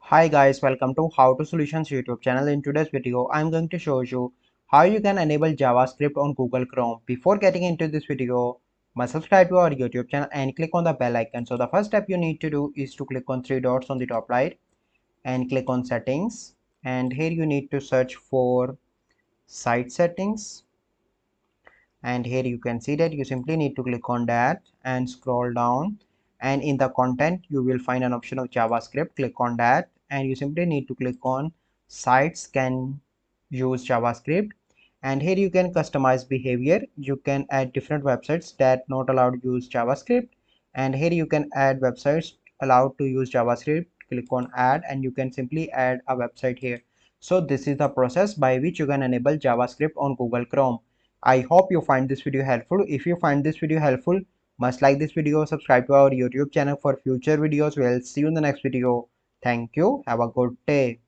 Hi guys, welcome to How to Solutions YouTube channel. In today's video, I'm going to show you how you can enable JavaScript on Google Chrome. Before getting into this video, must subscribe to our YouTube channel and click on the bell icon. So the first step you need to do is to click on three dots on the top right and click on settings. And here you need to search for site settings. And here you can see that you simply need to click on that and scroll down, and in the content you will find an option of JavaScript. Click on that and you simply need to click on sites can use JavaScript, and here you can customize behavior. You can add different websites that not allowed to use JavaScript, and here you can add websites allowed to use JavaScript. Click on add and you can simply add a website here. So this is the process by which you can enable JavaScript on Google Chrome. I hope you find this video helpful. If you find this video helpful, must like this video, subscribe to our YouTube channel for future videos. We'll see you in the next video. Thank you. Have a good day.